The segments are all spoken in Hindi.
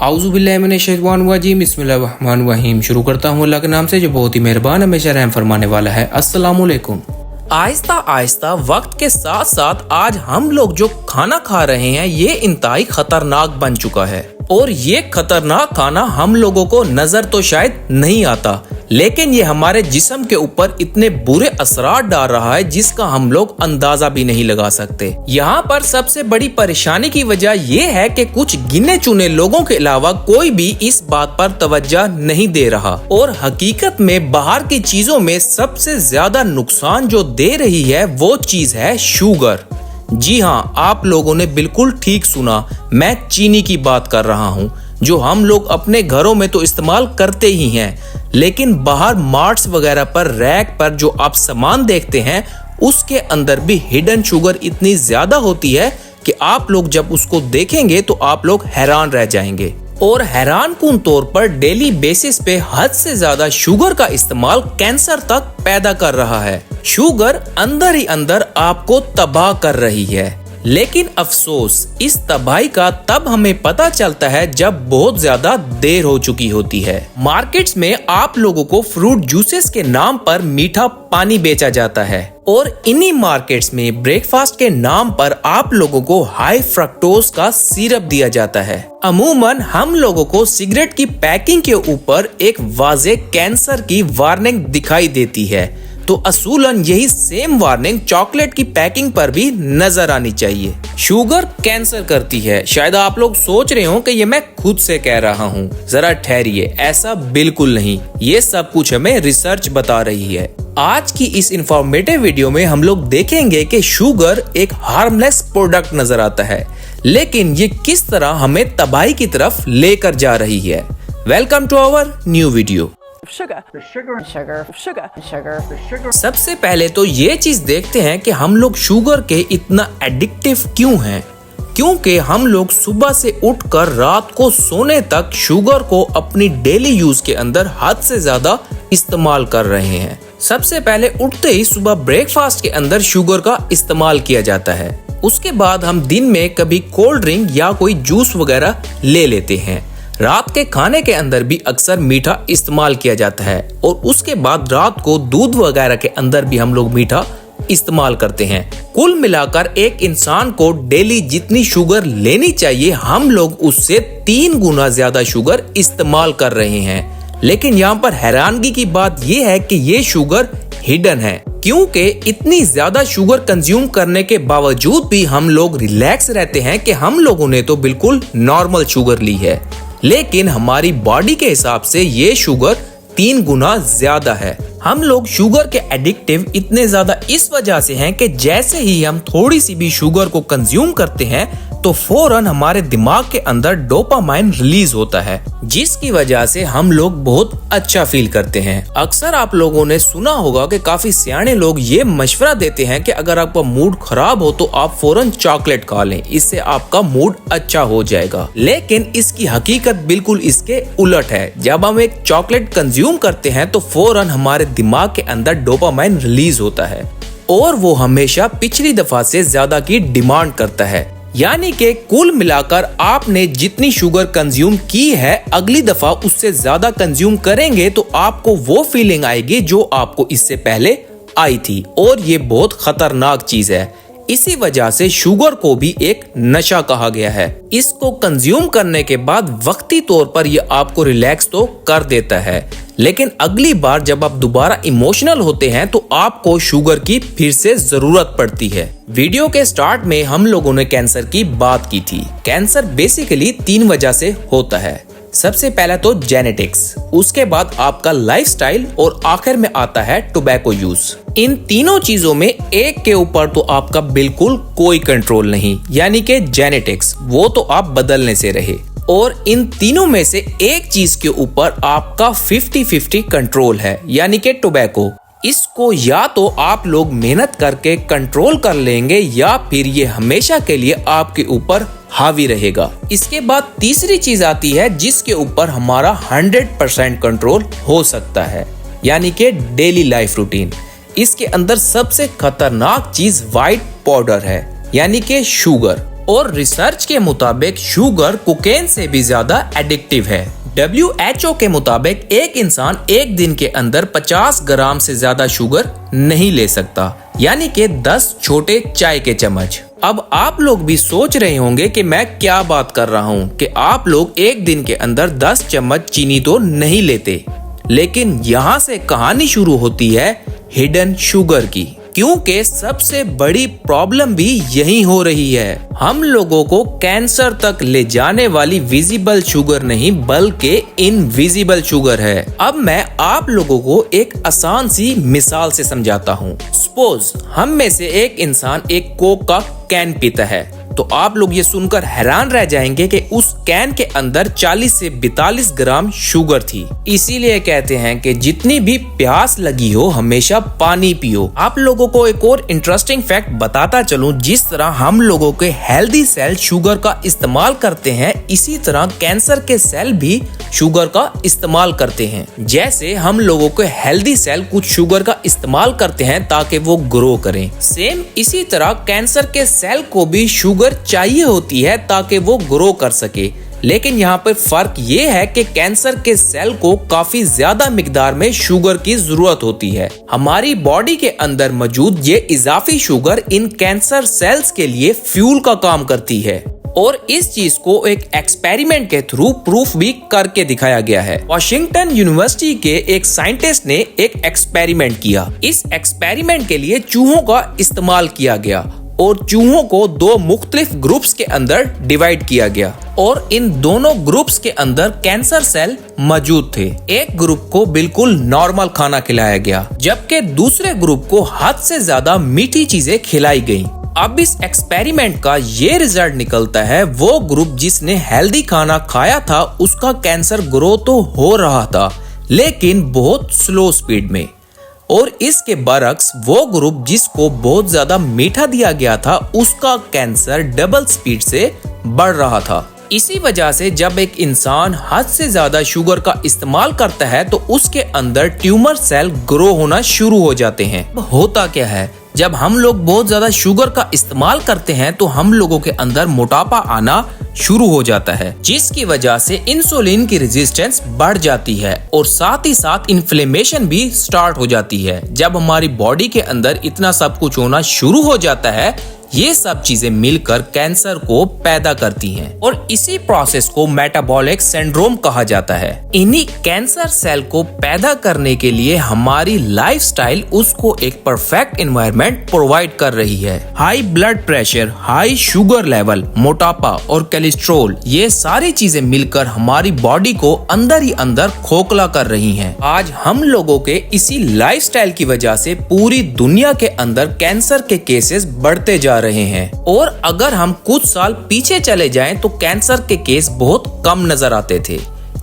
आऊज़ुबिल्लाहिमिनश्शैतानिर्रजीम बिस्मिल्लाहिर्रहमानिर्रहीम। शुरू करता हूँ अल्लाह के नाम से जो बहुत ही मेहरबान हमेशा रहम फरमाने वाला है। अस्सलामु अलैकुम। आहिस्ता आहिस्ता वक्त के साथ साथ आज हम लोग जो खाना खा रहे हैं ये इंतहाई खतरनाक बन चुका है और ये खतरनाक खाना हम लोगों को नजर तो शायद नहीं आता, लेकिन ये हमारे जिस्म के ऊपर इतने बुरे असरात डाल रहा है जिसका हम लोग अंदाजा भी नहीं लगा सकते। यहाँ पर सबसे बड़ी परेशानी की वजह ये है कि कुछ गिने चुने लोगों के अलावा कोई भी इस बात पर तवज्जो नहीं दे रहा और हकीकत में बाहर की चीजों में सबसे ज्यादा नुकसान जो दे रही है वो चीज है शुगर। जी हाँ, आप लोगों ने बिल्कुल ठीक सुना, मैं चीनी की बात कर रहा हूँ जो हम लोग अपने घरों में तो इस्तेमाल करते ही हैं, लेकिन बाहर मार्ट्स वगैरह पर रैक पर जो आप सामान देखते हैं उसके अंदर भी हिडन शुगर इतनी ज्यादा होती है कि आप लोग जब उसको देखेंगे तो आप लोग हैरान रह जाएंगे। और हैरान कुन तौर पर डेली बेसिस पे हद से ज्यादा शुगर का इस्तेमाल कैंसर तक पैदा कर रहा है। शुगर अंदर ही अंदर आपको तबाह कर रही है, लेकिन अफसोस इस तबाही का तब हमें पता चलता है जब बहुत ज्यादा देर हो चुकी होती है। मार्केट्स में आप लोगों को फ्रूट जूसेस के नाम पर मीठा पानी बेचा जाता है और इन्हीं मार्केट्स में ब्रेकफास्ट के नाम पर आप लोगों को हाई फ्रक्टोज का सिरप दिया जाता है। अमूमन हम लोगों को सिगरेट की पैकिंग के ऊपर एक वाज़े कैंसर की वार्निंग दिखाई देती है, तो असूलन यही सेम वार्निंग चॉकलेट की पैकिंग पर भी नजर आनी चाहिए। शुगर कैंसर करती है। शायद आप लोग सोच रहे हो कि ये मैं खुद से कह रहा हूँ, जरा ठहरिए, ऐसा बिल्कुल नहीं, ये सब कुछ हमें रिसर्च बता रही है। आज की इस इंफॉर्मेटिव वीडियो में हम लोग देखेंगे कि शुगर एक हार्मलेस प्रोडक्ट नजर आता है, लेकिन ये किस तरह हमें तबाही की तरफ लेकर जा रही है। Welcome to our new video. सबसे पहले तो ये चीज देखते हैं कि हम लोग शुगर के इतना एडिक्टिव क्यों हैं। क्योंकि हम लोग सुबह से उठकर रात को सोने तक शुगर को अपनी डेली यूज के अंदर हद से ज्यादा इस्तेमाल कर रहे हैं। सबसे पहले उठते ही सुबह ब्रेकफास्ट के अंदर शुगर का इस्तेमाल किया जाता है। उसके बाद हम दिन में कभी कोल्ड ड्रिंक या कोई जूस वगैरह ले लेते हैं। रात के खाने के अंदर भी अक्सर मीठा इस्तेमाल किया जाता है और उसके बाद रात को दूध वगैरह के अंदर भी हम लोग मीठा इस्तेमाल करते हैं। कुल मिलाकर एक इंसान को डेली जितनी शुगर लेनी चाहिए हम लोग उससे 3 गुना ज्यादा शुगर इस्तेमाल कर रहे हैं। लेकिन यहाँ पर हैरानगी की बात यह है कि ये शुगर हिडन है, क्योंकि इतनी ज्यादा शुगर कंज्यूम करने के बावजूद भी हम लोग रिलैक्स रहते हैं कि हम लोगों ने तो बिल्कुल नॉर्मल शुगर ली है, लेकिन हमारी बॉडी के हिसाब से ये शुगर 3 गुना ज्यादा है। हम लोग शुगर के एडिक्टिव इतने ज्यादा इस वजह से हैं कि जैसे ही हम थोड़ी सी भी शुगर को कंज्यूम करते हैं तो फौरन हमारे दिमाग के अंदर डोपामाइन रिलीज होता है, जिसकी वजह से हम लोग बहुत अच्छा फील करते हैं। अक्सर आप लोगों ने सुना होगा कि काफी सियाने लोग ये मशवरा देते हैं कि अगर आपका मूड खराब हो तो आप फौरन चॉकलेट खा लें, इससे आपका मूड अच्छा हो जाएगा। लेकिन इसकी हकीकत बिल्कुल इसके उलट है। जब हम एक चॉकलेट कंज्यूम करते हैं तो फौरन हमारे दिमाग के अंदर डोपामाइन रिलीज होता है और वो हमेशा पिछली दफा से ज्यादा की डिमांड करता है। यानी कि कुल मिलाकर आपने जितनी शुगर कंज्यूम की है अगली दफा उससे ज्यादा कंज्यूम करेंगे तो आपको वो फीलिंग आएगी जो आपको इससे पहले आई थी, और ये बहुत खतरनाक चीज है। इसी वजह से शुगर को भी एक नशा कहा गया है। इसको कंज्यूम करने के बाद वक्ती तौर पर ये आपको रिलैक्स तो कर देता है, लेकिन अगली बार जब आप दोबारा इमोशनल होते हैं तो आपको शुगर की फिर से जरूरत पड़ती है। वीडियो के स्टार्ट में हम लोगों ने कैंसर की बात की थी। कैंसर बेसिकली 3 वजह से होता है। सबसे पहला तो जेनेटिक्स, उसके बाद आपका लाइफस्टाइल और आखिर में आता है टोबैको यूज। इन तीनों चीजों में एक के ऊपर तो आपका बिल्कुल कोई कंट्रोल नहीं, यानी कि जेनेटिक्स वो तो आप बदलने से रहे, और इन तीनों में से एक चीज के ऊपर आपका 50-50 कंट्रोल है, यानी कि टोबैको। इसको या तो आप लोग मेहनत करके कंट्रोल कर लेंगे या फिर ये हमेशा के लिए आपके ऊपर हावी रहेगा। इसके बाद तीसरी चीज आती है जिसके ऊपर हमारा 100% कंट्रोल हो सकता है, यानी कि डेली लाइफ रूटीन। इसके अंदर सबसे खतरनाक चीज व्हाइट पाउडर है, यानी कि शुगर। और रिसर्च के मुताबिक शुगर कोकेन से भी ज्यादा एडिक्टिव है। WHO के मुताबिक एक इंसान एक दिन के अंदर 50 ग्राम से ज्यादा शुगर नहीं ले सकता, यानी कि 10 छोटे चाय के चम्मच। अब आप लोग भी सोच रहे होंगे कि मैं क्या बात कर रहा हूँ कि आप लोग एक दिन के अंदर 10 चम्मच चीनी तो नहीं लेते, लेकिन यहाँ से कहानी शुरू होती है हिडन शुगर की, क्योंकि सबसे बड़ी प्रॉब्लम भी यही हो रही है। हम लोगों को कैंसर तक ले जाने वाली विजिबल शुगर नहीं बल्कि इनविजिबल शुगर है। अब मैं आप लोगों को एक आसान सी मिसाल से समझाता हूँ। सपोज हम में से एक इंसान एक कोक का कैन पीता है, तो आप लोग ये सुनकर हैरान रह जाएंगे कि उस कैन के अंदर 40 से 42 ग्राम शुगर थी। इसीलिए कहते हैं कि जितनी भी प्यास लगी हो हमेशा पानी पियो। आप लोगों को एक और इंटरेस्टिंग फैक्ट बताता चलूं, जिस तरह हम लोगों के हेल्दी सेल शुगर का इस्तेमाल करते हैं, इसी तरह कैंसर के सेल भी शुगर का इस्तेमाल करते हैं। जैसे हम लोगों के हेल्दी सेल कुछ शुगर का इस्तेमाल करते हैं ताकि वो ग्रो करें, सेम इसी तरह कैंसर के सेल को भी शुगर चाहिए होती है ताकि वो ग्रो कर सके। लेकिन यहाँ पर फर्क ये है कि कैंसर के सेल को काफी ज्यादा मिकदार में शुगर की जरूरत होती है। हमारी बॉडी के अंदर मौजूद ये इजाफी शुगर इन कैंसर सेल्स के लिए फ्यूल का काम करती है, और इस चीज को एक एक्सपेरिमेंट के थ्रू प्रूफ भी करके दिखाया गया है। वॉशिंगटन यूनिवर्सिटी के एक साइंटिस्ट ने एक एक्सपेरिमेंट किया। इस एक्सपेरिमेंट के लिए चूहों का इस्तेमाल किया गया और चूहों को 2 मुख्तलिफ ग्रुप्स के अंदर डिवाइड किया गया, और इन दोनों ग्रुप्स के अंदर कैंसर सेल मौजूद थे। एक ग्रुप को बिल्कुल नॉर्मल खाना खिलाया गया, जबकि दूसरे ग्रुप को हद से ज्यादा मीठी चीजें खिलाई गईं। अब इस एक्सपेरिमेंट का ये रिजल्ट निकलता है, वो ग्रुप जिसने हेल्दी खाना खाया था उसका कैंसर ग्रो तो हो रहा था, लेकिन बहुत स्लो स्पीड में, और इसके बरक्स वो ग्रुप जिसको बहुत ज्यादा मीठा दिया गया था उसका कैंसर डबल स्पीड से बढ़ रहा था। इसी वजह से जब एक इंसान हद से ज्यादा शुगर का इस्तेमाल करता है तो उसके अंदर ट्यूमर सेल ग्रो होना शुरू हो जाते हैं। होता क्या है, जब हम लोग बहुत ज्यादा शुगर का इस्तेमाल करते हैं तो हम लोगों के अंदर मोटापा आना शुरू हो जाता है, जिसकी वजह से इंसुलिन की रेजिस्टेंस बढ़ जाती है और साथ ही साथ इन्फ्लेमेशन भी स्टार्ट हो जाती है। जब हमारी बॉडी के अंदर इतना सब कुछ होना शुरू हो जाता है, ये सब चीजें मिलकर कैंसर को पैदा करती हैं, और इसी प्रोसेस को मेटाबॉलिक सिंड्रोम कहा जाता है। इन्हीं कैंसर सेल को पैदा करने के लिए हमारी लाइफस्टाइल उसको एक परफेक्ट एनवायरनमेंट प्रोवाइड कर रही है। High blood pressure, high sugar level, मोटापा और कोलेस्ट्रॉल, ये सारी चीजें मिलकर हमारी बॉडी को अंदर ही अंदर खोखला कर रही हैं। आज हम लोगों के इसी लाइफस्टाइल की वजह से पूरी दुनिया के अंदर कैंसर के केसेस बढ़ते जा रहे हैं, और अगर हम कुछ साल पीछे चले जाएं तो कैंसर के केस बहुत कम नजर आते थे।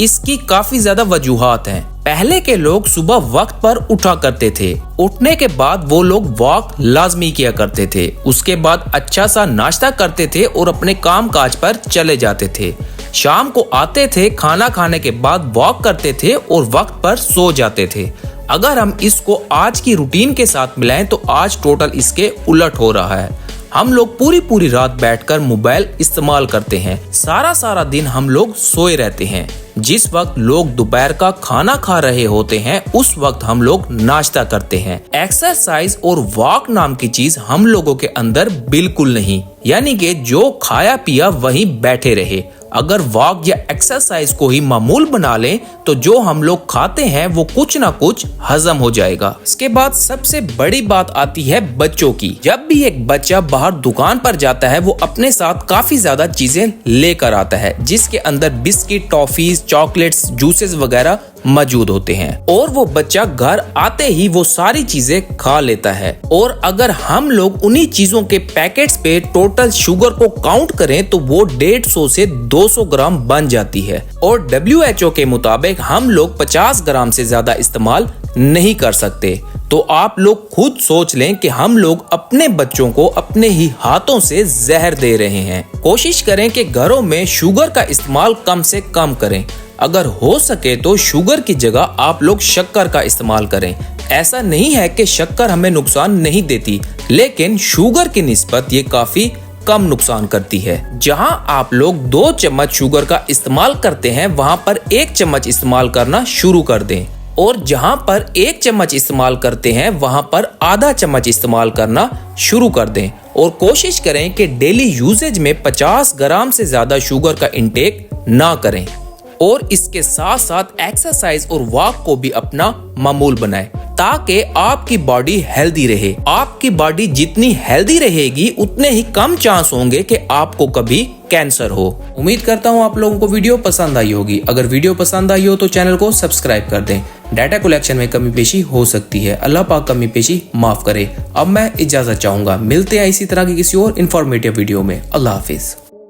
इसकी काफी ज्यादा वजूहात हैं। पहले के लोग सुबह वक्त पर उठा करते थे, उठने के बाद वो लोग वॉक लाजमी किया करते थे, उसके बाद अच्छा सा नाश्ता करते थे और अपने काम काज पर चले जाते थे। शाम को आते थे, खाना खाने के बाद वॉक करते थे और वक्त पर सो जाते थे। अगर हम इसको आज की रूटीन के साथ मिलाएं तो आज टोटल इसके उलट हो रहा है। हम लोग पूरी रात बैठकर मोबाइल इस्तेमाल करते हैं, सारा दिन हम लोग सोए रहते हैं। जिस वक्त लोग दोपहर का खाना खा रहे होते हैं उस वक्त हम लोग नाश्ता करते हैं। एक्सरसाइज और वॉक नाम की चीज हम लोगों के अंदर बिल्कुल नहीं, यानी कि जो खाया पिया वहीं बैठे रहे। अगर वॉक या एक्सरसाइज को ही मामूल बना लें तो जो हम लोग खाते हैं वो कुछ ना कुछ हजम हो जाएगा। इसके बाद सबसे बड़ी बात आती है बच्चों की। जब भी एक बच्चा बाहर दुकान पर जाता है वो अपने साथ काफी ज्यादा चीजें लेकर आता है, जिसके अंदर बिस्किट, टॉफीज, चॉकलेट्स, जूसेस वगैरह मौजूद होते हैं, और वो बच्चा घर आते ही वो सारी चीजें खा लेता है। और अगर हम लोग उन्हीं चीजों के पैकेट्स पे टोटल शुगर को काउंट करें तो वो 150 से 200 ग्राम बन जाती है, और WHO के मुताबिक हम लोग 50 ग्राम से ज्यादा इस्तेमाल नहीं कर सकते। तो आप लोग खुद सोच लें कि हम लोग अपने बच्चों को अपने ही हाथों से जहर दे रहे हैं। कोशिश करें कि घरों में शुगर का इस्तेमाल कम से कम करें। अगर हो सके तो शुगर की जगह आप लोग शक्कर का इस्तेमाल करें। ऐसा नहीं है कि शक्कर हमें नुकसान नहीं देती, लेकिन शुगर की निस्बत ये काफी कम नुकसान करती है। जहां आप लोग 2 चम्मच शुगर का इस्तेमाल करते हैं वहां पर 1 चम्मच इस्तेमाल करना शुरू कर दें, और जहां पर 1 चम्मच इस्तेमाल करते हैं वहां पर आधा चम्मच इस्तेमाल करना शुरू कर दें। और कोशिश करें कि डेली यूजेज में 50 ग्राम से ज्यादा शुगर का इंटेक ना करें, और इसके साथ साथ एक्सरसाइज और वॉक को भी अपना मामूल बनाएं ताकि आपकी बॉडी हेल्दी रहे। आपकी बॉडी जितनी हेल्दी रहेगी उतने ही कम चांस होंगे कि आपको कभी कैंसर हो। उम्मीद करता हूँ आप लोगों को वीडियो पसंद आई होगी। अगर वीडियो पसंद आई हो तो चैनल को सब्सक्राइब कर दें। डाटा कलेक्शन में कमी पेशी हो सकती है, अल्लाह पाक कमी पेशी माफ करे। अब मैं इजाजत चाहूंगा, मिलते हैं इसी तरह की किसी और इन्फॉर्मेटिव वीडियो में। अल्लाह हाफिज।